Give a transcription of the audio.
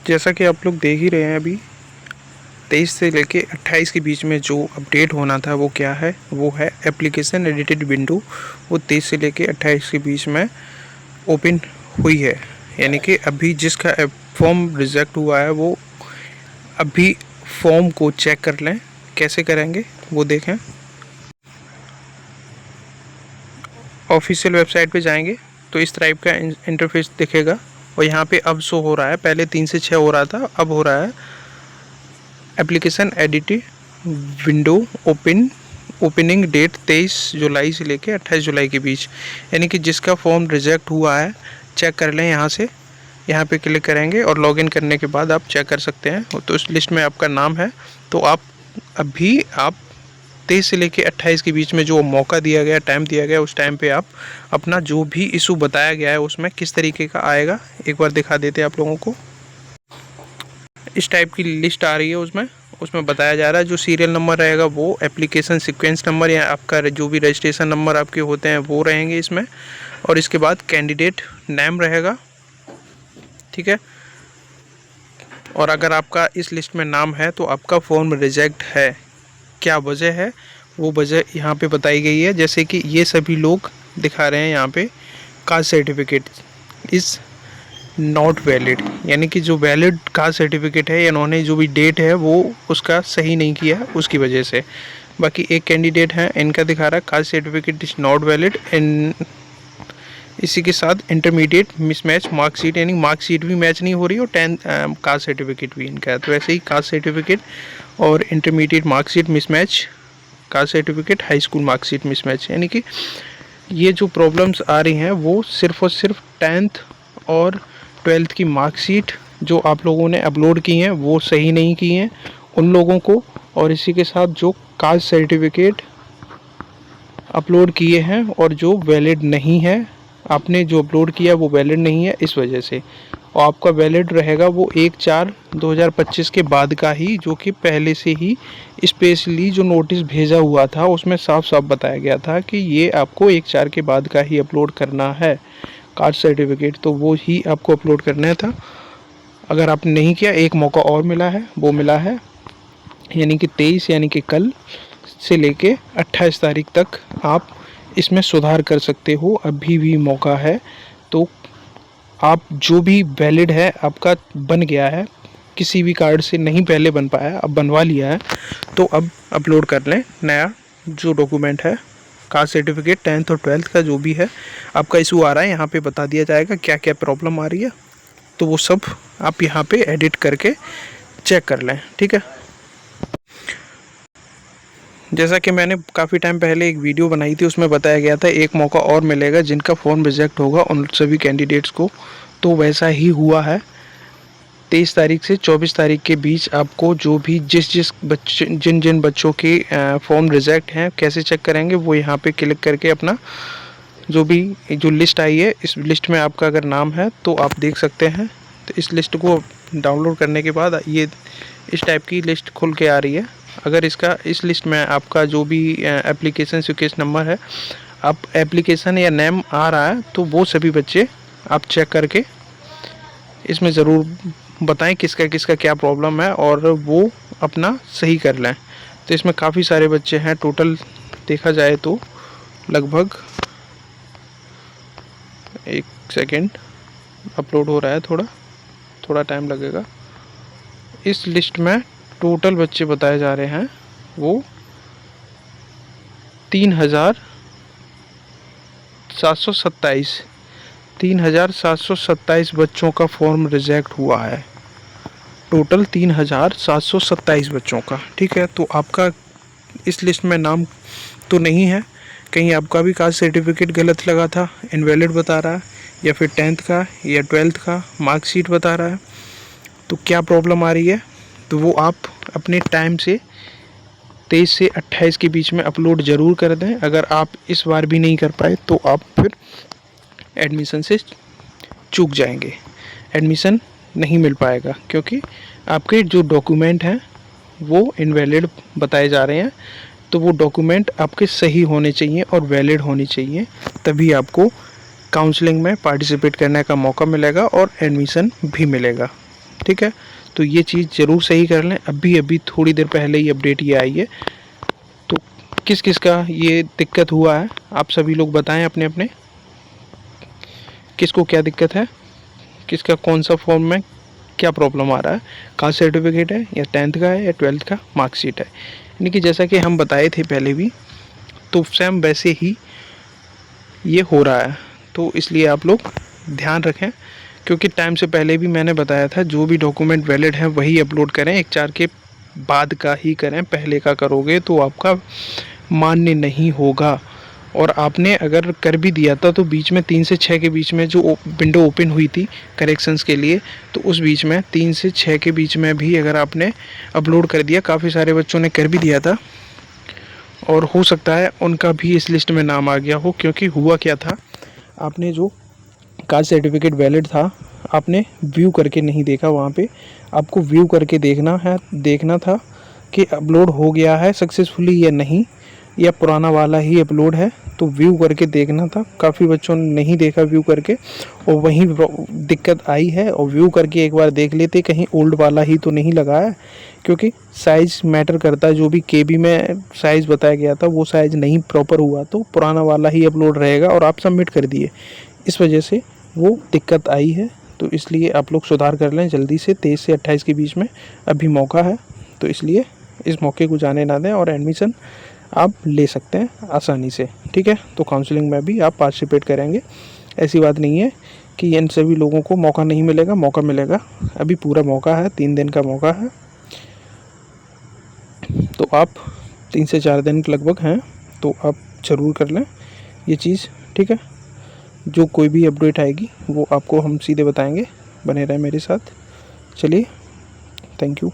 जैसा कि आप लोग देख ही रहे हैं, अभी 23 से लेके 28 के बीच में जो अपडेट होना था वो क्या है, वो है एप्लीकेशन एडिटेड विंडो। वो 23 से लेके 28 के बीच में ओपन हुई है, यानी कि अभी जिसका फॉर्म रिजेक्ट हुआ है वो अभी फॉर्म को चेक कर लें। कैसे करेंगे वो देखें। ऑफिशियल वेबसाइट पे जाएंगे तो इस टाइप का इंटरफेस दिखेगा, और यहाँ पे अब शो हो रहा है, पहले 3 से 6 हो रहा था, अब हो रहा है application edited window opening date 23 जुलाई से लेके 28 जुलाई के बीच। यानी कि जिसका फॉर्म रिजेक्ट हुआ है चेक कर लें। यहाँ से यहाँ पे क्लिक करेंगे और लॉगिन करने के बाद आप चेक कर सकते हैं। तो इस लिस्ट में आपका नाम है, तो आप 23 से लेके 28 के बीच में जो मौका दिया गया, टाइम दिया गया, उस टाइम पे आप अपना जो भी इशू बताया गया है उसमें किस तरीके का आएगा एक बार दिखा देते हैं आप लोगों को। इस टाइप की लिस्ट आ रही है, उसमें बताया जा रहा है जो सीरियल नंबर रहेगा वो एप्लीकेशन सीक्वेंस नंबर या आपका जो भी रजिस्ट्रेशन नंबर आपके होते हैं वो रहेंगे इसमें, और इसके बाद कैंडिडेट नेम रहेगा, ठीक है। और अगर आपका इस लिस्ट में नाम है तो आपका फॉर्म रिजेक्ट है। क्या वजह है वो वजह यहाँ पे बताई गई है, जैसे कि ये सभी लोग दिखा रहे हैं यहाँ पे cast certificate is not valid, यानी कि जो वैलिड कास्ट सर्टिफिकेट है, इन्होंने जो भी डेट है वो उसका सही नहीं किया है, उसकी वजह से। बाकी एक कैंडिडेट है, इनका दिखा रहा है caste certificate is not valid. इन इसी के साथ इंटरमीडिएट मिसमैच मार्कशीट, यानी मार्कशीट भी मैच नहीं हो रही और 10 कास्ट सर्टिफिकेट भी इनका है। तो ऐसे ही कास्ट सर्टिफिकेट और intermediate marksheet mismatch, caste certificate high school marksheet mismatch, यानी कि ये जो प्रॉब्लम्स आ रही हैं वो सिर्फ और सिर्फ 10th और 12th की मार्कशीट जो आप लोगों ने अपलोड की हैं वो सही नहीं की हैं उन लोगों को, और इसी के साथ जो कास्ट सर्टिफिकेट अपलोड किए हैं और जो वैलिड नहीं है, आपने जो अपलोड किया वो वैलिड नहीं है इस वजह से। और आपका वैलिड रहेगा वो 1/4/2025 के बाद का ही, जो कि पहले से ही स्पेशली जो नोटिस भेजा हुआ था उसमें साफ साफ बताया गया था कि ये आपको 1/4 के बाद का ही अपलोड करना है कास्ट सर्टिफिकेट, तो वो ही आपको अपलोड करना था। अगर आपने नहीं किया, एक मौका और मिला है, वो मिला है यानी कि 23 यानी कि कल से लेके 28 तारीख तक आप इसमें सुधार कर सकते हो, अभी भी मौका है। तो आप जो भी वैलिड है आपका बन गया है, किसी भी कार्ड से नहीं पहले बन पाया, अब बनवा लिया है, तो अब अपलोड कर लें नया जो डॉक्यूमेंट है कास्ट सर्टिफिकेट 10th और 12th का जो भी है आपका इशू आ रहा है, यहाँ पे बता दिया जाएगा क्या क्या प्रॉब्लम आ रही है, तो वो सब आप यहाँ पे एडिट करके चेक कर लें, ठीक है। जैसा कि मैंने काफ़ी टाइम पहले एक वीडियो बनाई थी, उसमें बताया गया था एक मौका और मिलेगा जिनका फॉर्म रिजेक्ट होगा उन सभी कैंडिडेट्स को, तो वैसा ही हुआ है। 23 तारीख से 24 तारीख के बीच आपको जो भी जिन जिन बच्चों के फॉर्म रिजेक्ट हैं कैसे चेक करेंगे वो यहाँ पे क्लिक करके अपना जो लिस्ट आई है इस लिस्ट में आपका अगर नाम है तो आप देख सकते हैं। तो इस लिस्ट को डाउनलोड करने के बाद ये इस टाइप की लिस्ट खुल के आ रही है। अगर इस लिस्ट में आपका जो भी एप्लीकेशन सीक्वेंस नंबर है, आप एप्लीकेशन या नेम आ रहा है तो वो सभी बच्चे आप चेक करके इसमें ज़रूर बताएं किसका किसका क्या प्रॉब्लम है और वो अपना सही कर लें। तो इसमें काफ़ी सारे बच्चे हैं, टोटल देखा जाए तो लगभग, एक सेकेंड अपलोड हो रहा है, थोड़ा टाइम लगेगा। इस लिस्ट में टोटल बच्चे बताए जा रहे हैं वो 3727 बच्चों का फॉर्म रिजेक्ट हुआ है, टोटल 3727 बच्चों का, ठीक है। तो आपका इस लिस्ट में नाम तो नहीं है, कहीं आपका भी कास्ट सर्टिफिकेट गलत लगा था, इनवैलिड बता रहा है, या फिर 10th का या 12th का मार्कशीट बता रहा है, तो क्या प्रॉब्लम आ रही है तो वो आप अपने टाइम से 23 से 28 के बीच में अपलोड ज़रूर कर दें। अगर आप इस बार भी नहीं कर पाए तो आप फिर एडमिशन से चूक जाएंगे, एडमिशन नहीं मिल पाएगा, क्योंकि आपके जो डॉक्यूमेंट हैं वो इनवैलिड बताए जा रहे हैं। तो वो डॉक्यूमेंट आपके सही होने चाहिए और वैलिड होने चाहिए, तभी आपको काउंसलिंग में पार्टिसिपेट करने का मौका मिलेगा और एडमिशन भी मिलेगा। ठीक है, तो ये चीज़ ज़रूर सही कर लें। अभी थोड़ी देर पहले ही अपडेट ये आई है। तो किस किस का ये दिक्कत हुआ है आप सभी लोग बताएं अपने अपने, किसको क्या दिक्कत है, किसका कौन सा फॉर्म में क्या प्रॉब्लम आ रहा है, कास्ट सर्टिफिकेट है या 10th का है या 12th का मार्कशीट है। यानी कि जैसा कि हम बताए थे पहले भी, तो सेम वैसे ही ये हो रहा है। तो इसलिए आप लोग ध्यान रखें, क्योंकि टाइम से पहले भी मैंने बताया था जो भी डॉक्यूमेंट वैलिड हैं वही अपलोड करें, 1/4 के बाद का ही करें, पहले का करोगे तो आपका मान्य नहीं होगा। और आपने अगर कर भी दिया था तो बीच में 3 से 6 के बीच में जो विंडो ओपन हुई थी करेक्शंस के लिए, तो उस बीच में 3 से 6 के बीच में भी अगर आपने अपलोड कर दिया, काफ़ी सारे बच्चों ने कर भी दिया था, और हो सकता है उनका भी इस लिस्ट में नाम आ गया हो। क्योंकि हुआ क्या था, आपने जो कास्ट सर्टिफिकेट वैलिड था आपने व्यू करके नहीं देखा, वहाँ पे आपको व्यू करके देखना था कि अपलोड हो गया है सक्सेसफुली या नहीं, या पुराना वाला ही अपलोड है। तो व्यू करके देखना था, काफ़ी बच्चों ने नहीं देखा व्यू करके, और वहीं दिक्कत आई है। और व्यू करके एक बार देख लेते कहीं ओल्ड वाला ही तो नहीं लगा है, क्योंकि साइज़ मैटर करता है। जो भी KB में साइज़ बताया गया था वो साइज़ नहीं प्रॉपर हुआ तो पुराना वाला ही अपलोड रहेगा, और आप सबमिट कर दिए, इस वजह से वो दिक्कत आई है। तो इसलिए आप लोग सुधार कर लें जल्दी से, 23 से 28 के बीच में अभी मौका है, तो इसलिए इस मौके को जाने ना दें, और एडमिशन आप ले सकते हैं आसानी से, ठीक है। तो काउंसलिंग में भी आप पार्टिसिपेट करेंगे, ऐसी बात नहीं है कि इन सभी लोगों को मौका नहीं मिलेगा, मौका मिलेगा। अभी पूरा मौका है, 3 दिन का मौका है, तो आप 3 से 4 दिन लगभग हैं, तो आप ज़रूर कर लें ये चीज़, ठीक है। जो कोई भी अपडेट आएगी वो आपको हम सीधे बताएंगे, बने रहें मेरे साथ। चलिए, थैंक यू।